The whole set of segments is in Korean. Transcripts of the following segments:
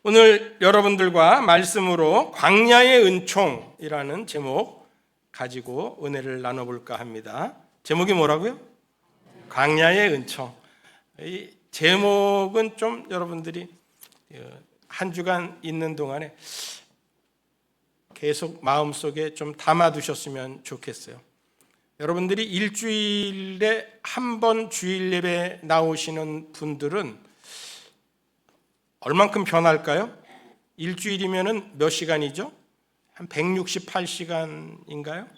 오늘 여러분들과 말씀으로 광야의 은총이라는 제목 가지고 은혜를 나눠볼까 합니다. 제목이 뭐라고요? 광야의 은총. 이 제목은 좀 여러분들이 한 주간 있는 동안에 계속 마음속에 좀 담아두셨으면 좋겠어요. 여러분들이 일주일에 한 번 주일 예배 나오시는 분들은 얼만큼 변할까요? 일주일이면 몇 시간이죠? 한 168시간인가요?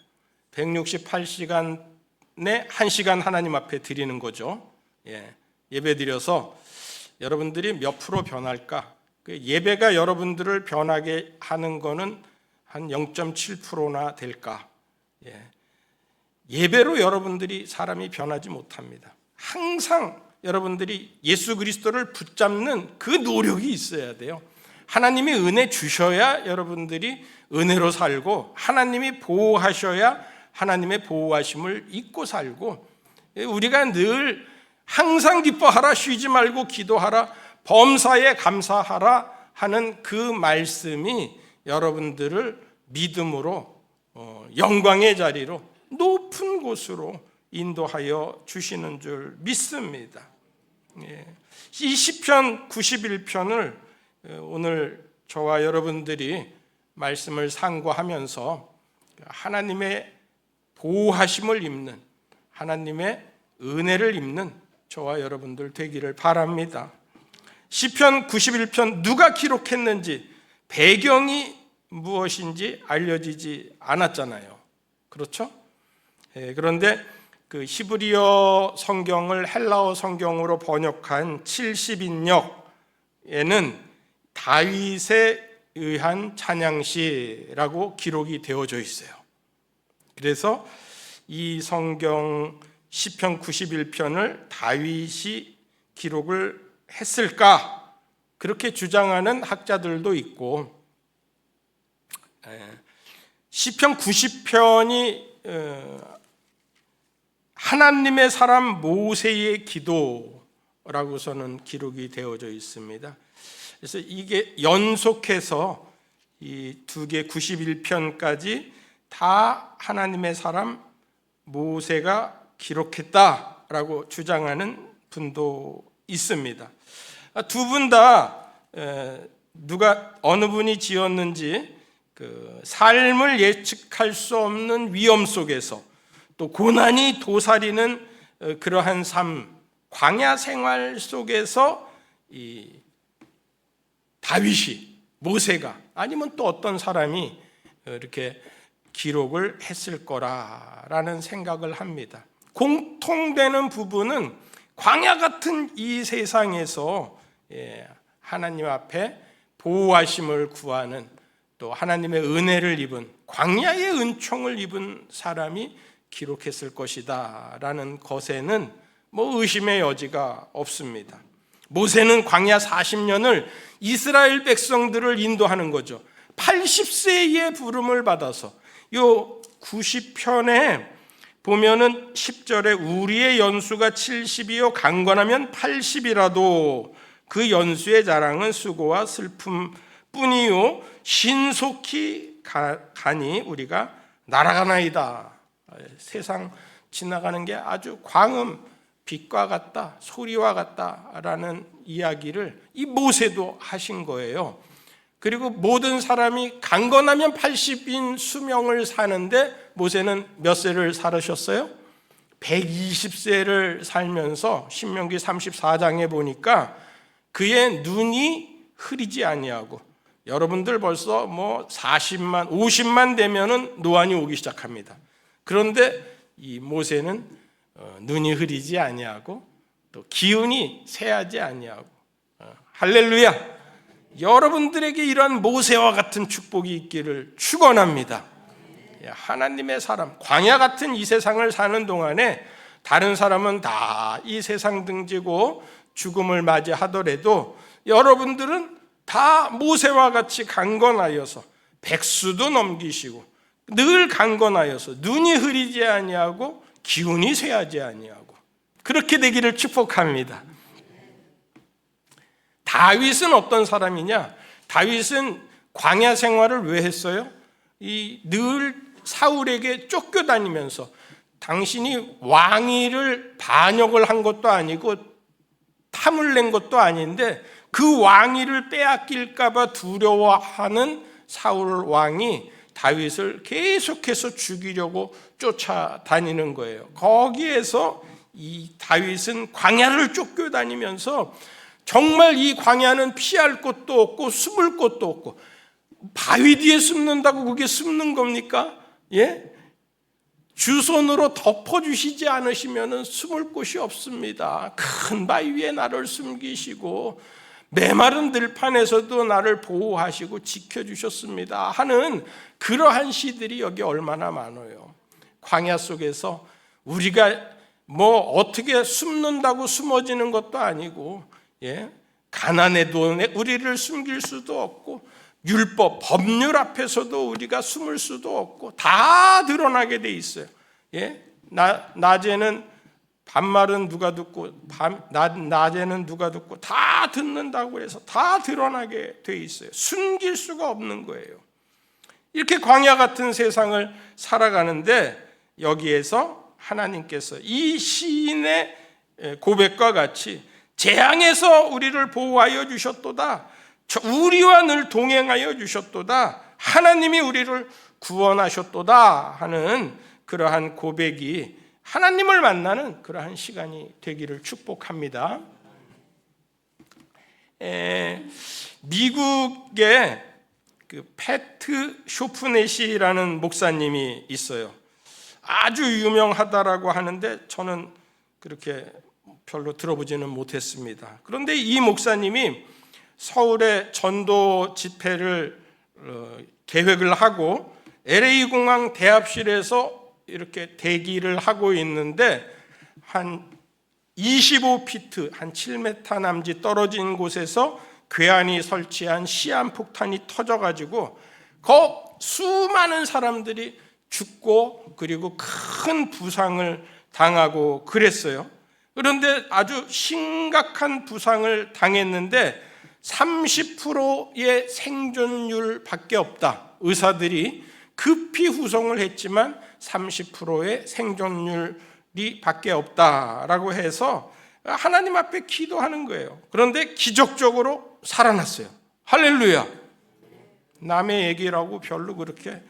168시간에 1시간 하나님 앞에 드리는 거죠. 예배 드려서 여러분들이 몇 프로 변할까? 예배가 여러분들을 변하게 하는 거는 한 0.7%나 될까? 예배로 여러분들이 사람이 변하지 못합니다. 항상 여러분들이 예수 그리스도를 붙잡는 그 노력이 있어야 돼요. 하나님이 은혜 주셔야 여러분들이 은혜로 살고, 하나님이 보호하셔야 하나님의 보호하심을 잊고 살고, 우리가 늘 항상 기뻐하라, 쉬지 말고 기도하라, 범사에 감사하라 하는 그 말씀이 여러분들을 믿음으로 영광의 자리로 높은 곳으로 인도하여 주시는 줄 믿습니다. 이 시편 91편을 오늘 저와 여러분들이 말씀을 상고하면서 하나님의 보호하심을 입는, 하나님의 은혜를 입는 저와 여러분들 되기를 바랍니다. 시편 91편 누가 기록했는지 배경이 무엇인지 알려지지 않았잖아요. 그렇죠? 그런데 그 히브리어 성경을 헬라어 성경으로 번역한 70인역에는 다윗에 의한 찬양시라고 기록이 되어져 있어요. 그래서 이 성경 시편 91편을 다윗이 기록을 했을까? 그렇게 주장하는 학자들도 있고, 시편 90편이 하나님의 사람 모세의 기도라고서는 기록이 되어져 있습니다. 그래서 이게 연속해서 이 두 개 91편까지 다 하나님의 사람 모세가 기록했다라고 주장하는 분도 있습니다. 두 분 다 누가 어느 분이 지었는지 그 삶을 예측할 수 없는 위험 속에서 또 고난이 도사리는 그러한 삶, 광야 생활 속에서 이 다윗이, 모세가 아니면 또 어떤 사람이 이렇게 기록을 했을 거라라는 생각을 합니다. 공통되는 부분은 광야 같은 이 세상에서 하나님 앞에 보호하심을 구하는, 또 하나님의 은혜를 입은, 광야의 은총을 입은 사람이 기록했을 것이다 라는 것에는 의심의 여지가 없습니다. 모세는 광야 40년을 이스라엘 백성들을 인도하는 거죠. 80세의 부름을 받아서 요 90편에 보면은 10절에 우리의 연수가 70이요 강건하면 80이라도 그 연수의 자랑은 수고와 슬픔 뿐이요 신속히 가니 우리가 날아가나이다. 세상 지나가는 게 아주 광음, 빛과 같다, 소리와 같다라는 이야기를 이 모세도 하신 거예요. 그리고 모든 사람이 강건하면 80인 수명을 사는데 모세는 몇 세를 살으셨어요? 120세를 살면서 신명기 34장에 보니까 그의 눈이 흐리지 아니하고, 여러분들 벌써 40만, 50만 되면은 노안이 오기 시작합니다. 그런데 이 모세는 눈이 흐리지 아니하고 또 기운이 쇠하지 아니하고, 할렐루야! 여러분들에게 이러한 모세와 같은 축복이 있기를 축원합니다. 하나님의 사람, 광야 같은 이 세상을 사는 동안에 다른 사람은 다 이 세상 등지고 죽음을 맞이하더라도 여러분들은 다 모세와 같이 강건하여서 백수도 넘기시고 늘 강건하여서 눈이 흐리지 아니하고 기운이 쇠하지 아니하고 그렇게 되기를 축복합니다. 다윗은 어떤 사람이냐? 다윗은 광야 생활을 왜 했어요? 늘 사울에게 쫓겨다니면서 당신이 왕위를 반역을 한 것도 아니고 탐을 낸 것도 아닌데 그 왕위를 빼앗길까 봐 두려워하는 사울 왕이 다윗을 계속해서 죽이려고 쫓아다니는 거예요. 거기에서 이 다윗은 광야를 쫓겨다니면서 정말 이 광야는 피할 곳도 없고 숨을 곳도 없고, 바위 뒤에 숨는다고 그게 숨는 겁니까? 예? 주손으로 덮어주시지 않으시면 숨을 곳이 없습니다. 큰 바위 위에 나를 숨기시고 메마른 들판에서도 나를 보호하시고 지켜주셨습니다 하는 그러한 시들이 여기 얼마나 많아요. 광야 속에서 우리가 뭐 어떻게 숨는다고 숨어지는 것도 아니고, 예? 가난해도 우리를 숨길 수도 없고, 율법, 법률 앞에서도 우리가 숨을 수도 없고 다 드러나게 돼 있어요. 예? 낮에는 반말은 누가 듣고 낮에는 누가 듣고 다 듣는다고 해서 다 드러나게 돼 있어요. 숨길 수가 없는 거예요. 이렇게 광야 같은 세상을 살아가는데 여기에서 하나님께서 이 시인의 고백과 같이 재앙에서 우리를 보호하여 주셨도다, 우리와 늘 동행하여 주셨도다, 하나님이 우리를 구원하셨도다 하는 그러한 고백이 하나님을 만나는 그러한 시간이 되기를 축복합니다. 미국의 그 패트 쇼프넷이라는 목사님이 있어요. 아주 유명하다라고 하는데 저는 그렇게 별로 들어보지는 못했습니다. 그런데 이 목사님이 서울에 전도 집회를 계획을 하고 LA 공항 대합실에서 이렇게 대기를 하고 있는데 한 25피트, 한 7m 남짓 떨어진 곳에서 괴한이 설치한 시한폭탄이 터져가지고 수많은 사람들이 죽고 그리고 큰 부상을 당하고 그랬어요. 그런데 아주 심각한 부상을 당했는데 30%의 생존율밖에 없다. 의사들이 급히 후송을 했지만 30%의 생존율이 밖에 없다라고 해서 하나님 앞에 기도하는 거예요. 그런데 기적적으로 살아났어요. 할렐루야. 남의 얘기라고 별로 그렇게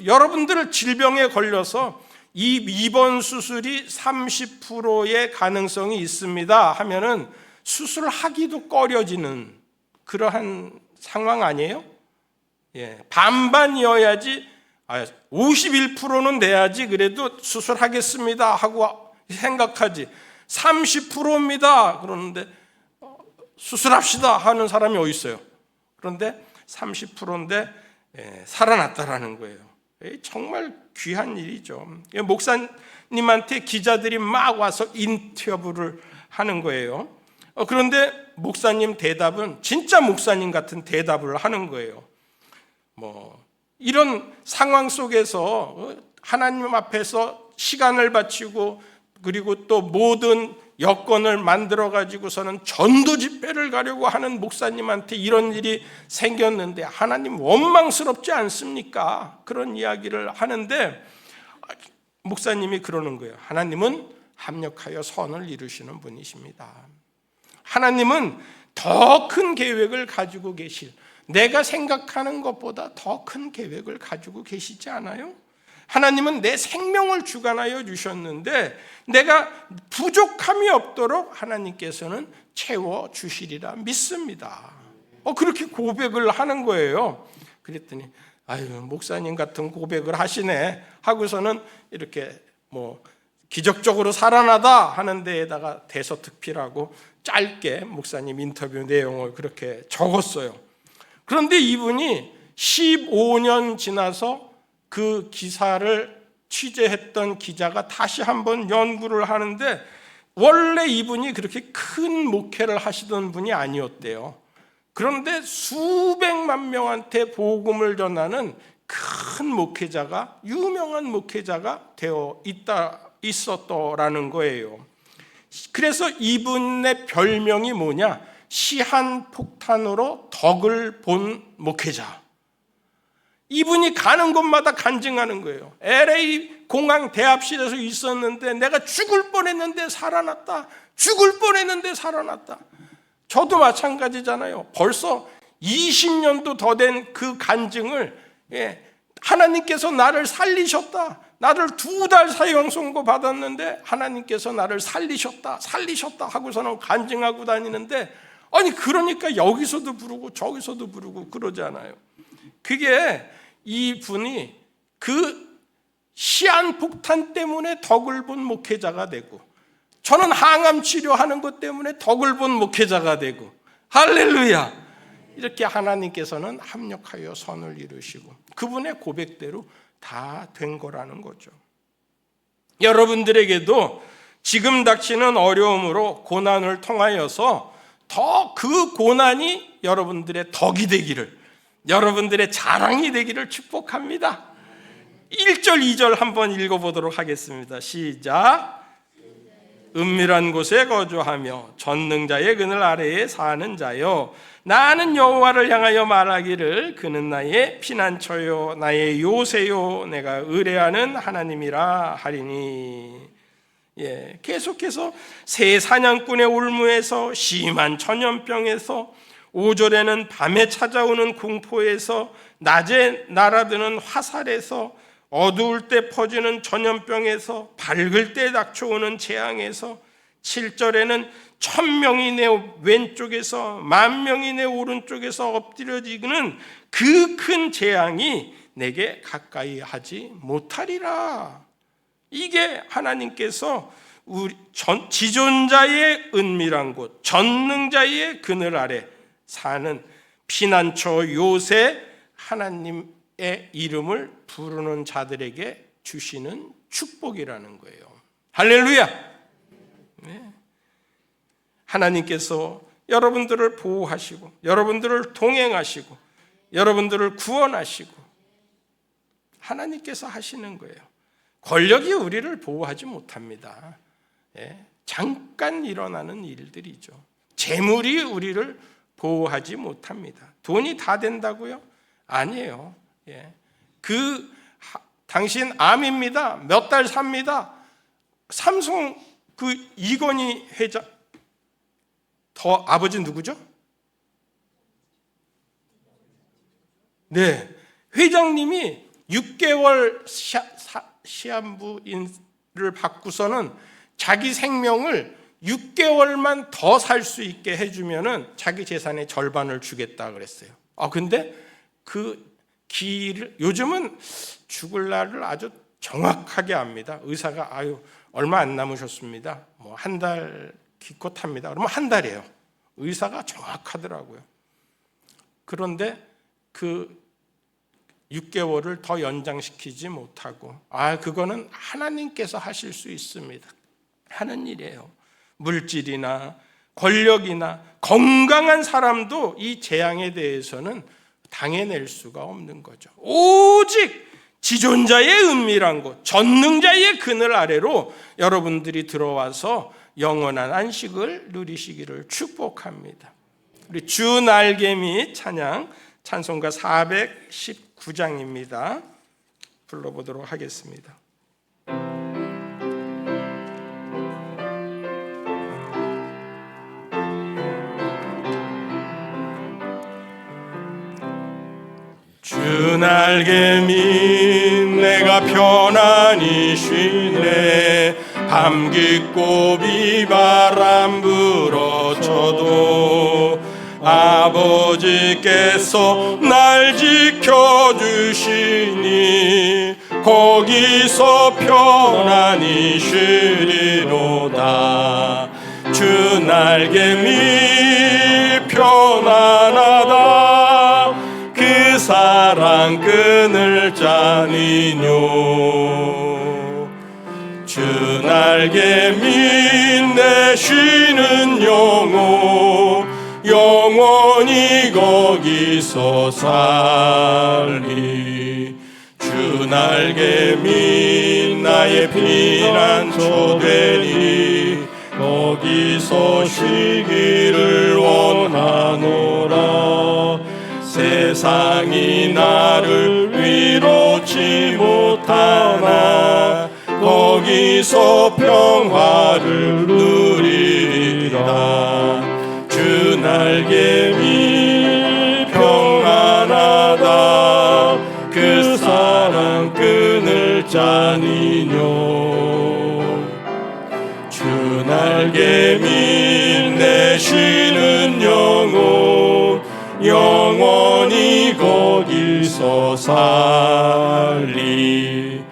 여러분들 질병에 걸려서 이 입원 수술이 30%의 가능성이 있습니다 하면은 수술하기도 꺼려지는 그러한 상황 아니에요? 예, 반반이어야지, 51%는 돼야지 그래도 수술하겠습니다 하고 생각하지, 30%입니다 그러는데 수술합시다 하는 사람이 어디 있어요? 그런데 30%인데 살아났다라는 거예요. 정말 귀한 일이죠. 목사님한테 기자들이 막 와서 인터뷰를 하는 거예요. 그런데 목사님 대답은 진짜 목사님 같은 대답을 하는 거예요. 이런 상황 속에서 하나님 앞에서 시간을 바치고 그리고 또 모든 여건을 만들어 가지고서는 전도 집회를 가려고 하는 목사님한테 이런 일이 생겼는데 하나님 원망스럽지 않습니까? 그런 이야기를 하는데 목사님이 그러는 거예요. 하나님은 합력하여 선을 이루시는 분이십니다. 하나님은 더 큰 계획을 가지고 계실, 내가 생각하는 것보다 더 큰 계획을 가지고 계시지 않아요? 하나님은 내 생명을 주관하여 주셨는데 내가 부족함이 없도록 하나님께서는 채워주시리라 믿습니다. 그렇게 고백을 하는 거예요. 그랬더니 아유, 목사님 같은 고백을 하시네 하고서는 이렇게 기적적으로 살아나다 하는 데에다가 대서특필하고 짧게 목사님 인터뷰 내용을 그렇게 적었어요. 그런데 이분이 15년 지나서 그 기사를 취재했던 기자가 다시 한번 연구를 하는데 원래 이분이 그렇게 큰 목회를 하시던 분이 아니었대요. 그런데 수백만 명한테 복음을 전하는 큰 목회자가, 유명한 목회자가 되어 있었더라는 거예요. 그래서 이분의 별명이 뭐냐? 시한폭탄으로 덕을 본 목회자. 이분이 가는 곳마다 간증하는 거예요. LA 공항 대합실에서 있었는데 내가 죽을 뻔했는데 살아났다. 죽을 뻔했는데 살아났다. 저도 마찬가지잖아요. 벌써 20년도 더 된 그 간증을 하나님께서 나를 살리셨다. 나를 2달 사형 선고 받았는데 하나님께서 나를 살리셨다 하고서는 간증하고 다니는데, 아니 그러니까 여기서도 부르고 저기서도 부르고 그러잖아요. 그게 이분이 그 시한폭탄 때문에 덕을 본 목회자가 되고, 저는 항암 치료하는 것 때문에 덕을 본 목회자가 되고, 할렐루야. 이렇게 하나님께서는 합력하여 선을 이루시고 그분의 고백대로 다 된 거라는 거죠. 여러분들에게도 지금 닥치는 어려움으로 고난을 통하여서 더 그 고난이 여러분들의 덕이 되기를, 여러분들의 자랑이 되기를 축복합니다. 1절 2절 한번 읽어보도록 하겠습니다. 시작. 은밀한 곳에 거주하며 전능자의 그늘 아래에 사는 자여, 나는 여호와를 향하여 말하기를 그는 나의 피난처요 나의 요새요 내가 의뢰하는 하나님이라 하리니. 계속해서 새 사냥꾼의 올무에서 심한 전염병에서, 5절에는 밤에 찾아오는 공포에서, 낮에 날아드는 화살에서, 어두울 때 퍼지는 전염병에서, 밝을 때 닥쳐오는 재앙에서, 7절에는 1000명이 내 왼쪽에서 10,000명이 내 오른쪽에서 엎드려지는 그 큰 재앙이 내게 가까이 하지 못하리라. 이게 하나님께서 우리 지존자의 은밀한 곳, 전능자의 그늘 아래 사는 피난처 요새 하나님의 이름을 부르는 자들에게 주시는 축복이라는 거예요. 할렐루야. 네. 하나님께서 여러분들을 보호하시고 여러분들을 동행하시고 여러분들을 구원하시고 하나님께서 하시는 거예요. 권력이 우리를 보호하지 못합니다. 잠깐 일어나는 일들이죠. 재물이 우리를 보호하지 못합니다. 돈이 다 된다고요? 아니에요. 당신 암입니다. 몇 달 삽니다. 삼성 이건희 회장, 더 아버지 누구죠? 네, 회장님이 6개월 시한부를 받고서는 자기 생명을 6개월만 더 살 수 있게 해주면은 자기 재산의 절반을 주겠다 그랬어요. 근데 그 기일을, 요즘은 죽을 날을 아주 정확하게 압니다. 의사가 얼마 안 남으셨습니다. 뭐 한 달 기껏합니다. 그러면 한 달이에요. 의사가 정확하더라고요. 그런데 그 6개월을 더 연장시키지 못하고, 그거는 하나님께서 하실 수 있습니다. 하는 일이에요. 물질이나 권력이나 건강한 사람도 이 재앙에 대해서는 당해낼 수가 없는 거죠. 오직 지존자의 은밀한 곳, 전능자의 그늘 아래로 여러분들이 들어와서 영원한 안식을 누리시기를 축복합니다. 우리 주 날개 및 찬양, 찬송가 419장입니다. 불러보도록 하겠습니다. 주 날개 밑 내가 편안히 쉬네. 밤 깊고 비바람 불어쳐도 아버지께서 날 지켜주시니 거기서 편안히 쉬리로다. 주 날개 밑 편안하다. 그 사랑 끈을 짜니뇨. 주 날개 밑 내 쉬는 영혼 영원히 거기서 살리. 주 날개 밑 나의 피난처 되니 거기서 쉬기를 원하노라. 세상이 나를 위로치 못하나 거기서 평화를 누리리라. 주 날개미 평안하다. 그 사랑 끈을 짜니뇨. 주 날개미 내 쉬는 영혼 영원히 거기서 살리.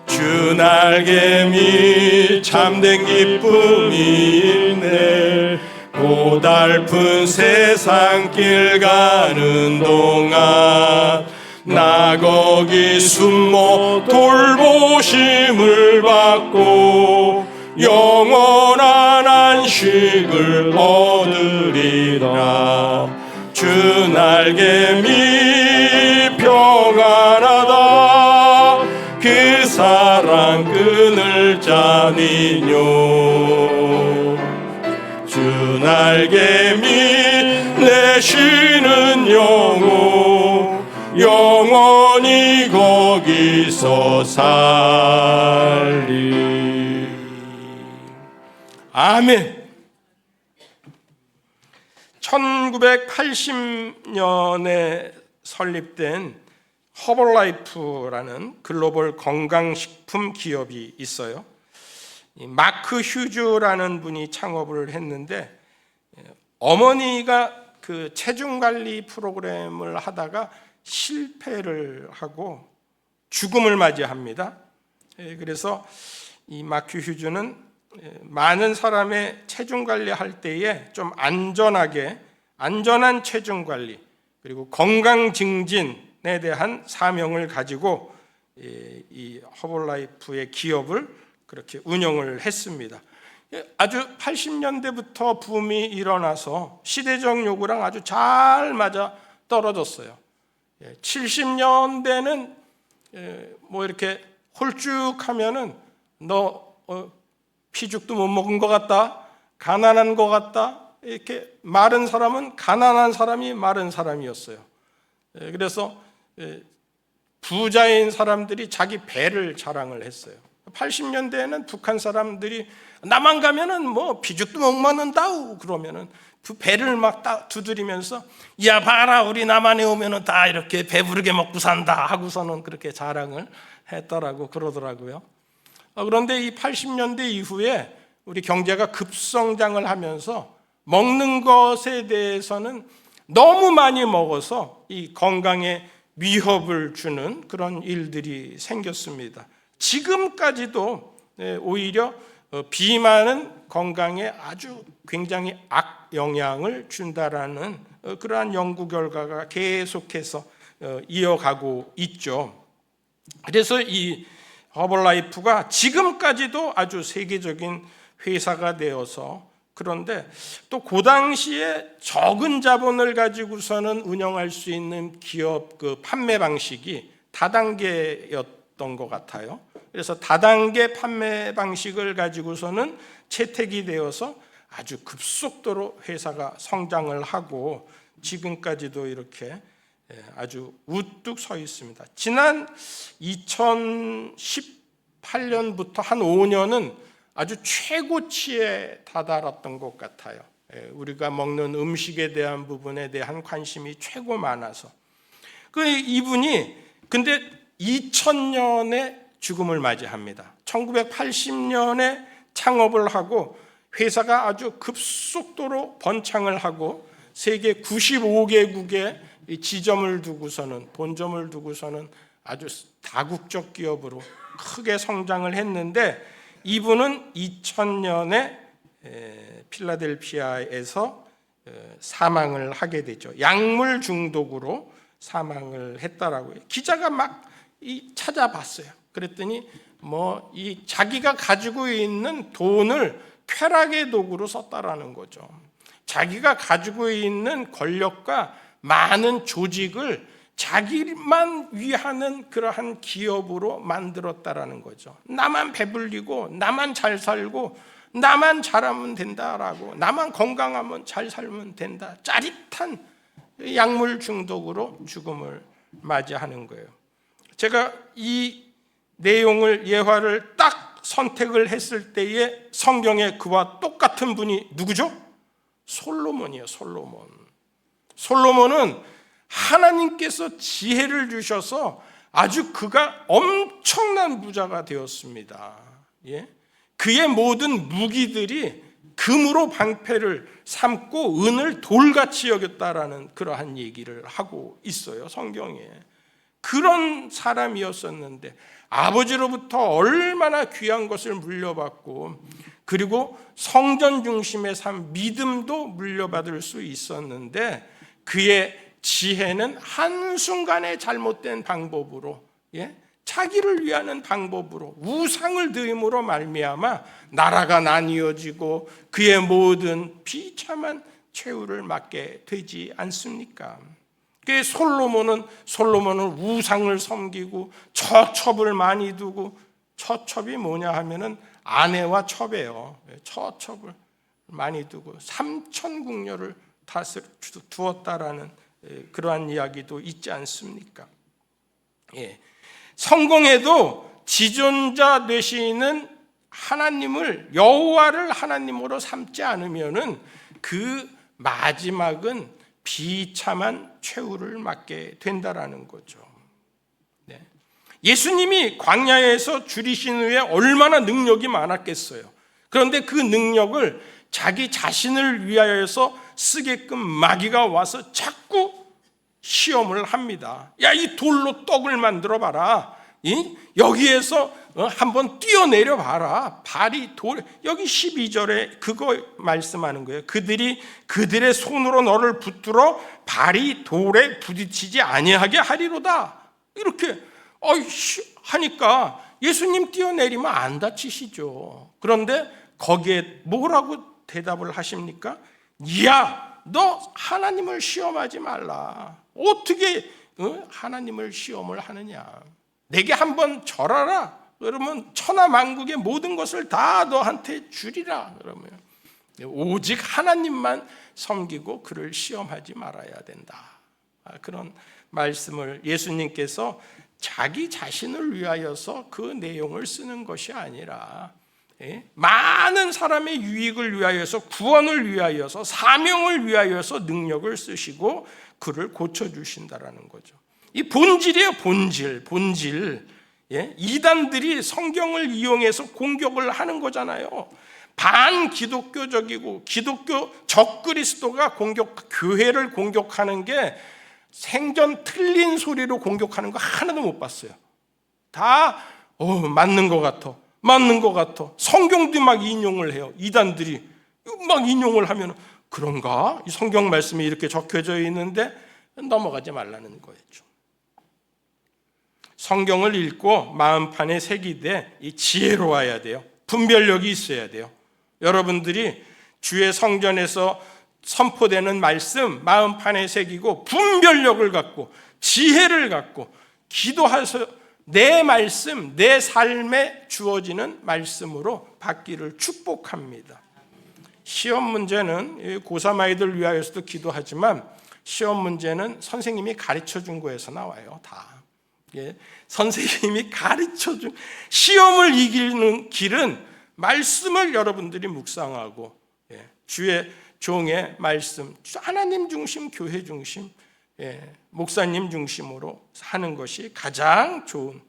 주 날개미 참된 기쁨이 있네. 고달픈 세상 길 가는 동안 나 거기 숨어 돌보심을 받고 영원한 안식을 얻으리라. 주 날개미 평안하다. 그 사랑 끈을 짜니뇨. 주 날개미 내 쉬는 영혼 영원히 거기서 살리. 아멘. 1980년에 설립된 허벌라이프라는 글로벌 건강식품 기업이 있어요. 마크 휴즈라는 분이 창업을 했는데, 어머니가 그 체중관리 프로그램을 하다가 실패를 하고 죽음을 맞이합니다. 그래서 이 마크 휴즈는 많은 사람의 체중관리 할 때에 좀 안전한 체중관리 그리고 건강 증진에 대한 사명을 가지고 이 허벌라이프의 기업을 그렇게 운영을 했습니다. 아주 80년대부터 붐이 일어나서 시대적 요구랑 아주 잘 맞아 떨어졌어요. 70년대는 뭐 이렇게 홀쭉하면은 너 피죽도 못 먹은 것 같다, 가난한 것 같다, 이렇게 마른 사람은 가난한 사람이 마른 사람이었어요. 그래서 부자인 사람들이 자기 배를 자랑을 했어요. 80년대에는 북한 사람들이 남한 가면은 뭐 피죽도 못 먹는다우 그러면은 그 배를 막 두드리면서 야 봐라 우리 남한에 오면은 다 이렇게 배부르게 먹고 산다 하고서는 그렇게 자랑을 했더라고 그러더라고요. 그런데 이 80년대 이후에 우리 경제가 급성장을 하면서 먹는 것에 대해서는 너무 많이 먹어서 이 건강에 위협을 주는 그런 일들이 생겼습니다. 지금까지도 오히려 비만은 건강에 아주 굉장히 악영향을 준다라는 그러한 연구 결과가 계속해서 이어가고 있죠. 그래서 이 허벌라이프가 지금까지도 아주 세계적인 회사가 되어서, 그런데 또 그 당시에 적은 자본을 가지고서는 운영할 수 있는 기업 그 판매 방식이 다단계였던 것 같아요. 그래서 다단계 판매 방식을 가지고서는 채택이 되어서 아주 급속도로 회사가 성장을 하고 지금까지도 이렇게 아주 우뚝 서 있습니다. 지난 2018년부터 한 5년은 아주 최고치에 다다랐던 것 같아요. 우리가 먹는 음식에 대한 부분에 대한 관심이 최고 많아서. 이분이 근데 2000년에 죽음을 맞이합니다. 1980년에 창업을 하고 회사가 아주 급속도로 번창을 하고 세계 95개국에 지점을 두고서는, 본점을 두고서는 아주 다국적 기업으로 크게 성장을 했는데, 이분은 2000년에 필라델피아에서 사망을 하게 되죠. 약물 중독으로 사망을 했다라고요. 기자가 막 찾아봤어요. 그랬더니 뭐 이 자기가 가지고 있는 돈을 쾌락의 도구로 썼다라는 거죠. 자기가 가지고 있는 권력과 많은 조직을 자기만 위하는 그러한 기업으로 만들었다라는 거죠. 나만 배불리고 나만 잘 살고 나만 잘하면 된다라고, 나만 건강하면 잘 살면 된다, 짜릿한 약물 중독으로 죽음을 맞이하는 거예요. 제가 이 내용을, 예화를 딱 선택을 했을 때에 성경에 그와 똑같은 분이 누구죠? 솔로몬이에요. 솔로몬은 하나님께서 지혜를 주셔서 아주 그가 엄청난 부자가 되었습니다. 예? 그의 모든 무기들이 금으로 방패를 삼고 은을 돌같이 여겼다라는 그러한 얘기를 하고 있어요, 성경에. 그런 사람이었었는데 아버지로부터 얼마나 귀한 것을 물려받고, 그리고 성전 중심의 삶, 믿음도 물려받을 수 있었는데, 그의 지혜는 한순간에 잘못된 방법으로, 자기를 위하는 방법으로, 우상을 드림으로 말미암아 나라가 나뉘어지고 그의 모든 비참한 최후를 맞게 되지 않습니까? 그 솔로몬은 우상을 섬기고 처첩을 많이 두고, 처첩이 뭐냐 하면은 아내와 첩이에요. 처첩을 많이 두고 3,000궁녀를 두었다라는 그러한 이야기도 있지 않습니까? 예. 성공에도 지존자 되시는 하나님을, 여호와를 하나님으로 삼지 않으면은 그 마지막은 비참한 최후를 맞게 된다라는 거죠. 네. 예수님이 광야에서 줄이신 후에 얼마나 능력이 많았겠어요. 그런데 그 능력을 자기 자신을 위하여서 쓰게끔 마귀가 와서 자꾸 시험을 합니다. 야, 이 돌로 떡을 만들어 봐라. 여기에서 한번 뛰어내려 봐라. 발이 돌, 여기 12절에 그거 말씀하는 거예요. 그들이 그들의 손으로 너를 붙들어 발이 돌에 부딪히지 아니하게 하리로다. 이렇게 하니까 예수님 뛰어내리면 안 다치시죠. 그런데 거기에 뭐라고 대답을 하십니까? 야, 너 하나님을 시험하지 말라. 어떻게 하나님을 시험을 하느냐? 내게 한번 절하라. 그러면 천하만국의 모든 것을 다 너한테 주리라. 그러면 오직 하나님만 섬기고 그를 시험하지 말아야 된다. 그런 말씀을 예수님께서 자기 자신을 위하여서 그 내용을 쓰는 것이 아니라 많은 사람의 유익을 위하여서, 구원을 위하여서, 사명을 위하여서 능력을 쓰시고 그를 고쳐주신다라는 거죠. 이 본질이에요. 본질. 이단들이 성경을 이용해서 공격을 하는 거잖아요. 반기독교적이고 기독교 적그리스도가 교회를 공격하는 게 생전 틀린 소리로 공격하는 거 하나도 못 봤어요. 다 맞는 것 같아. 성경도 막 인용을 해요. 이단들이 막 인용을 하면 그런가? 이 성경 말씀이 이렇게 적혀져 있는데 넘어가지 말라는 거였죠. 성경을 읽고 마음판에 새기되 이 지혜로워야 돼요. 분별력이 있어야 돼요. 여러분들이 주의 성전에서 선포되는 말씀 마음판에 새기고 분별력을 갖고 지혜를 갖고 기도해서 내 말씀, 내 삶에 주어지는 말씀으로 받기를 축복합니다. 시험 문제는 고3 아이들 위하여서도 기도하지만 시험 문제는 선생님이 가르쳐준 거에서 나와요. 다. 선생님이 가르쳐준, 시험을 이기는 길은 말씀을 여러분들이 묵상하고 주의 종의 말씀, 하나님 중심, 교회 중심, 목사님 중심으로 하는 것이 가장 좋은,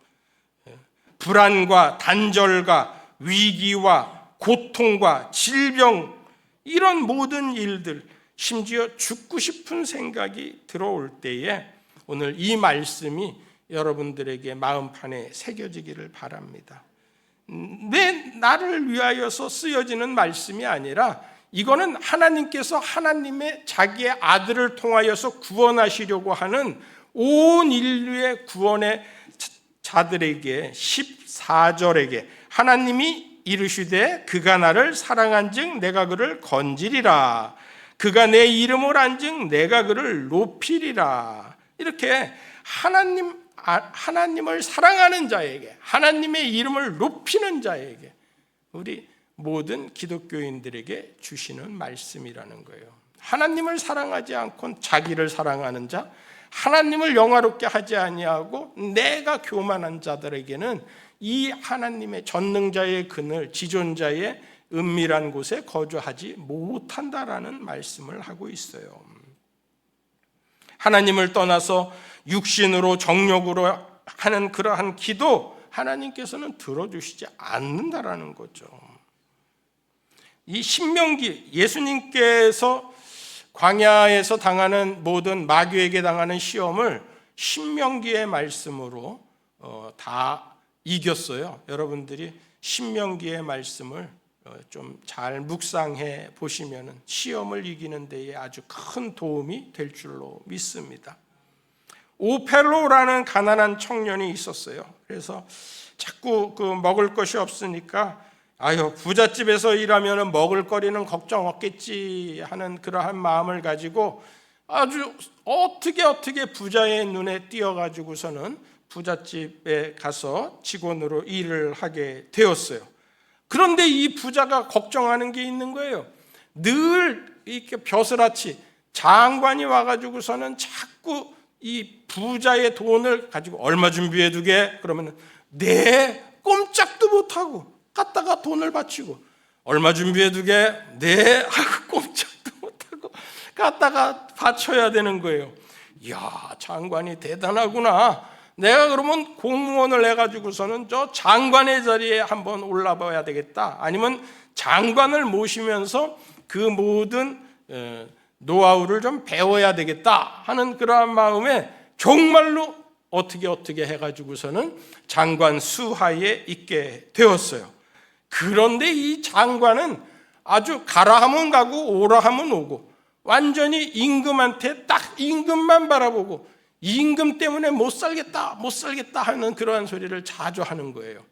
불안과 단절과 위기와 고통과 질병, 이런 모든 일들, 심지어 죽고 싶은 생각이 들어올 때에 오늘 이 말씀이 여러분들에게 마음판에 새겨지기를 바랍니다. 나를 위하여서 쓰여지는 말씀이 아니라 이거는 하나님께서 하나님의 자기의 아들을 통하여서 구원하시려고 하는 온 인류의 구원의 자들에게 14절에게 하나님이 이르시되 그가 나를 사랑한즉 내가 그를 건지리라. 그가 내 이름을 안즉 내가 그를 높이리라. 이렇게 하나님을 사랑하는 자에게, 하나님의 이름을 높이는 자에게, 우리 모든 기독교인들에게 주시는 말씀이라는 거예요. 하나님을 사랑하지 않고 자기를 사랑하는 자, 하나님을 영화롭게 하지 아니하고 내가 교만한 자들에게는 이 하나님의 전능자의 그늘, 지존자의 은밀한 곳에 거주하지 못한다라는 말씀을 하고 있어요. 하나님을 떠나서 육신으로 정욕으로 하는 그러한 기도 하나님께서는 들어주시지 않는다라는 거죠. 이 신명기, 예수님께서 광야에서 당하는 모든 마귀에게 당하는 시험을 신명기의 말씀으로 다 이겼어요. 여러분들이 신명기의 말씀을 좀 잘 묵상해 보시면 시험을 이기는 데에 아주 큰 도움이 될 줄로 믿습니다. 오펠로라는 가난한 청년이 있었어요. 그래서 자꾸 먹을 것이 없으니까 부잣집에서 일하면 먹을 거리는 걱정 없겠지 하는 그러한 마음을 가지고 아주 어떻게 부자의 눈에 띄어가지고서는 부잣집에 가서 직원으로 일을 하게 되었어요. 그런데 이 부자가 걱정하는 게 있는 거예요. 늘 이렇게 벼슬아치 장관이 와가지고서는 자꾸 이 부자의 돈을 가지고 얼마 준비해 두게 그러면 네 꼼짝도 못하고 갖다가 돈을 바치고 얼마 준비해 두게 네 하고 꼼짝도 못하고 갖다가 바쳐야 되는 거예요. 이야, 장관이 대단하구나. 내가 그러면 공무원을 해가지고서는 저 장관의 자리에 한번 올라봐야 되겠다. 아니면 장관을 모시면서 그 모든 노하우를 좀 배워야 되겠다 하는 그러한 마음에 정말로 어떻게 해가지고서는 장관 수하에 있게 되었어요. 그런데 이 장관은 아주 가라 하면 가고 오라 하면 오고 완전히 임금한테 딱 임금만 바라보고 임금 때문에 못 살겠다 하는 그러한 소리를 자주 하는 거예요.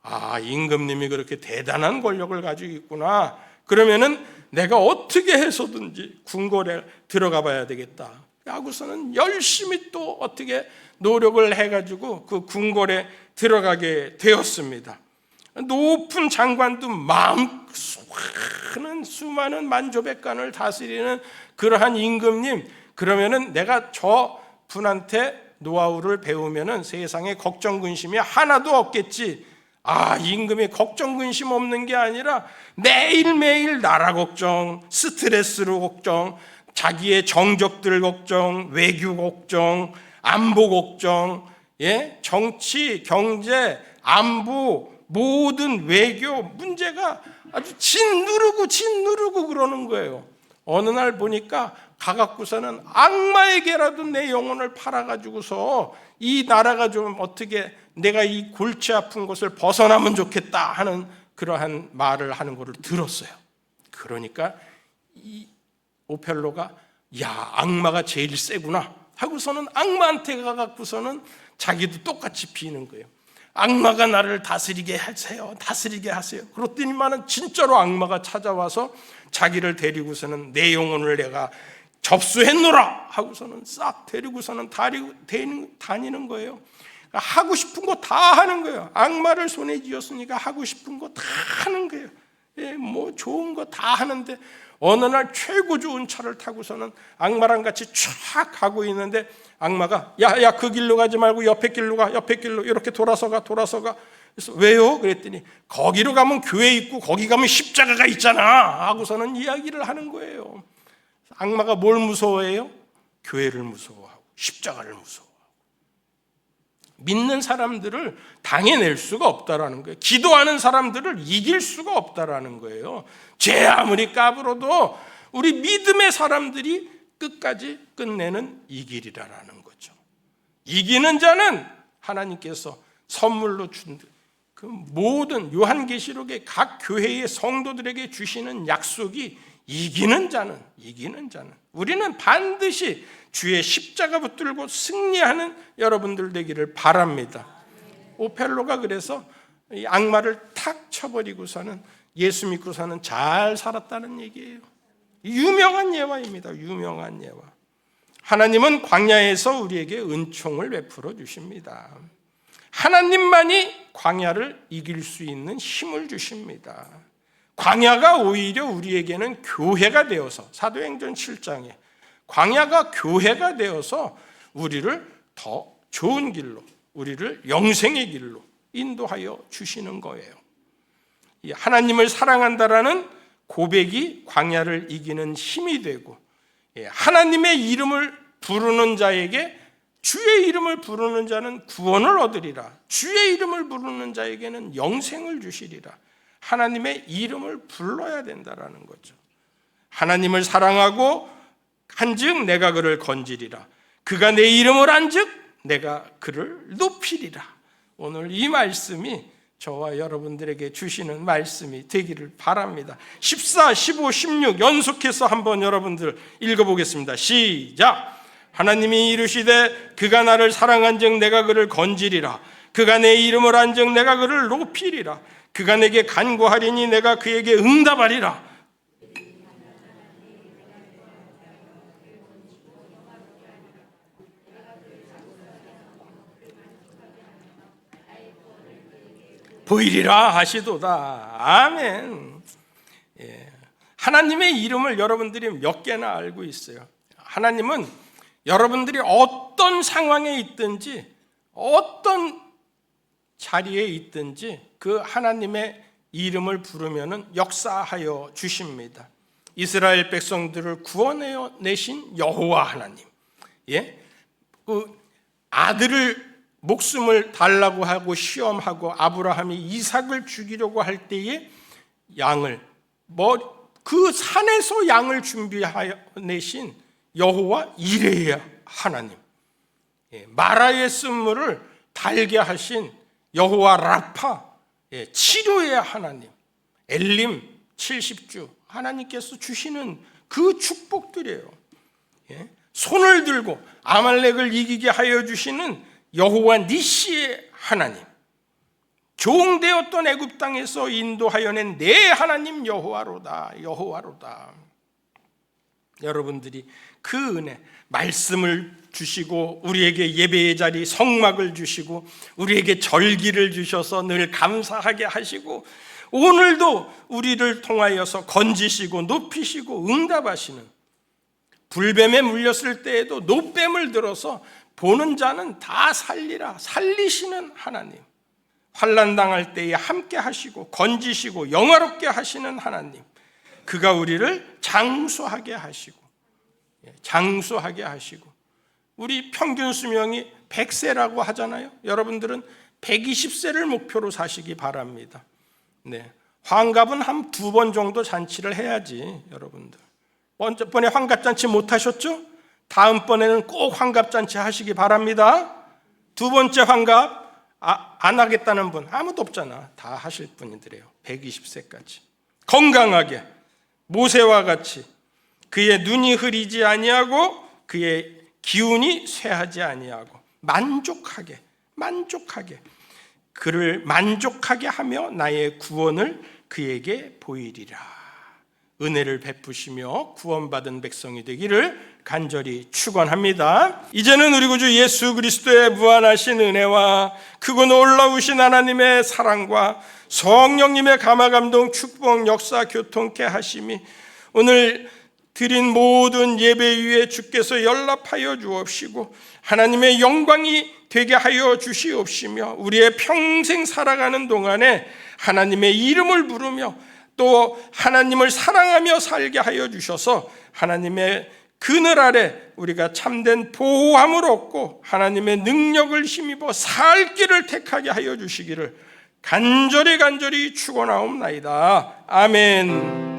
아, 임금님이 그렇게 대단한 권력을 가지고 있구나. 그러면은 내가 어떻게 해서든지 궁궐에 들어가 봐야 되겠다 하고서는 열심히 또 어떻게 노력을 해가지고 그 궁궐에 들어가게 되었습니다. 높은 장관도 수많은 만조백관을 다스리는 그러한 임금님, 그러면은 내가 저 분한테 노하우를 배우면은 세상에 걱정 근심이 하나도 없겠지. 아, 임금이 걱정 근심 없는 게 아니라 매일매일 나라 걱정, 스트레스로 걱정, 자기의 정적들 걱정, 외교 걱정, 안보 걱정, 정치, 경제, 안보, 모든 외교 문제가 아주 짓누르고 그러는 거예요. 어느 날 보니까 가갖고서는 악마에게라도 내 영혼을 팔아가지고서 이 나라가 좀 어떻게 내가 이 골치 아픈 것을 벗어나면 좋겠다 하는 그러한 말을 하는 것을 들었어요. 그러니까 이 오펠로가 야, 악마가 제일 세구나 하고서는 악마한테 가갖고서는 자기도 똑같이 비는 거예요. 악마가 나를 다스리게 하세요. 그렇더니만은 진짜로 악마가 찾아와서 자기를 데리고서는 내 영혼을 내가 접수했노라 하고서는 싹 데리고서는 다니는 거예요. 하고 싶은 거 다 하는 거예요. 악마를 손에 쥐었으니까 하고 싶은 거 다 하는 거예요. 뭐 좋은 거 다 하는데 어느 날 최고 좋은 차를 타고서는 악마랑 같이 촥 가고 있는데 악마가 야 그 길로 가지 말고 옆에 길로 이렇게 돌아서 가. 그래서 왜요? 그랬더니 거기로 가면 교회 있고 거기 가면 십자가가 있잖아 하고서는 이야기를 하는 거예요. 악마가 뭘 무서워해요? 교회를 무서워하고 십자가를 무서워하고 믿는 사람들을 당해낼 수가 없다라는 거예요. 기도하는 사람들을 이길 수가 없다라는 거예요. 죄 아무리 까불어도 우리 믿음의 사람들이 끝까지 끝내는 이 길이라는 거죠. 이기는 자는 하나님께서 선물로 준 그 모든 요한계시록의 각 교회의 성도들에게 주시는 약속이 이기는 자는 우리는 반드시 주의 십자가 붙들고 승리하는 여러분들 되기를 바랍니다. 오펠로가 그래서 이 악마를 탁 쳐버리고서는 예수 믿고서는 잘 살았다는 얘기예요. 유명한 예화입니다. 유명한 예화. 하나님은 광야에서 우리에게 은총을 베풀어 주십니다. 하나님만이 광야를 이길 수 있는 힘을 주십니다. 광야가 오히려 우리에게는 교회가 되어서, 사도행전 7장에 광야가 교회가 되어서 우리를 더 좋은 길로, 우리를 영생의 길로 인도하여 주시는 거예요. 이 하나님을 사랑한다라는 고백이 광야를 이기는 힘이 되고, 하나님의 이름을 부르는 자에게, 주의 이름을 부르는 자는 구원을 얻으리라, 주의 이름을 부르는 자에게는 영생을 주시리라. 하나님의 이름을 불러야 된다라는 거죠. 하나님을 사랑하고 한즉 내가 그를 건지리라. 그가 내 이름을 안즉 내가 그를 높이리라. 오늘 이 말씀이 저와 여러분들에게 주시는 말씀이 되기를 바랍니다. 14, 15, 16 연속해서 한번 여러분들 읽어보겠습니다. 시작. 하나님이 이르시되 그가 나를 사랑한즉 내가 그를 건지리라. 그가 내 이름을 안즉 내가 그를 높이리라. 그가 내게 간구하리니 내가 그에게 응답하리라. 보이리라 하시도다. 아멘. 하나님의 이름을 여러분들이 몇 개나 알고 있어요? 하나님은 여러분들이 어떤 상황에 있든지, 어떤 자리에 있든지 그 하나님의 이름을 부르면 역사하여 주십니다. 이스라엘 백성들을 구원해 내신 여호와 하나님, 그 아들을 목숨을 달라고 하고 시험하고 아브라함이 이삭을 죽이려고 할 때에 양을, 그 산에서 양을 준비하여 내신 여호와 이레의 하나님, 마라의 쓴물을 달게 하신 여호와 라파, 치료의 하나님, 엘림 70주 하나님께서 주시는 그 축복들이에요. 손을 들고 아말렉을 이기게 하여 주시는 여호와 니시의 하나님, 종되었던 애굽 땅에서 인도하여 낸 내 하나님 여호와로다, 여호와로다. 여러분들이 그 은혜, 말씀을 주시고 우리에게 예배의 자리 성막을 주시고 우리에게 절기를 주셔서 늘 감사하게 하시고 오늘도 우리를 통하여서 건지시고 높이시고 응답하시는, 불뱀에 물렸을 때에도 노뱀을 들어서 보는 자는 다 살리라 살리시는 하나님, 환난 당할 때에 함께 하시고 건지시고 영화롭게 하시는 하나님, 그가 우리를 장수하게 하시고 우리 평균 수명이 100세라고 하잖아요. 여러분들은 120세를 목표로 사시기 바랍니다. 환갑은 한 2번 정도 잔치를 해야지. 여러분들 먼저 번에 환갑잔치 못 하셨죠? 다음번에는 꼭 환갑잔치 하시기 바랍니다. 2번째 환갑 안 하겠다는 분 아무도 없잖아. 다 하실 분들이에요. 120세까지 건강하게 모세와 같이 그의 눈이 흐리지 아니하고 그의 기운이 쇠하지 아니하고 만족하게 그를 만족하게 하며 나의 구원을 그에게 보이리라. 은혜를 베푸시며 구원받은 백성이 되기를 간절히 축원합니다. 이제는 우리 구주 예수 그리스도의 무한하신 은혜와 크고 놀라우신 하나님의 사랑과 성령님의 감화감동 축복 역사 교통케 하심이 오늘 드린 모든 예배 위에 주께서 연락하여 주옵시고 하나님의 영광이 되게 하여 주시옵시며 우리의 평생 살아가는 동안에 하나님의 이름을 부르며 또 하나님을 사랑하며 살게 하여 주셔서 하나님의 그늘 아래 우리가 참된 보호함을 얻고 하나님의 능력을 힘입어 살 길을 택하게 하여 주시기를 간절히 축원하옵나이다. 아멘.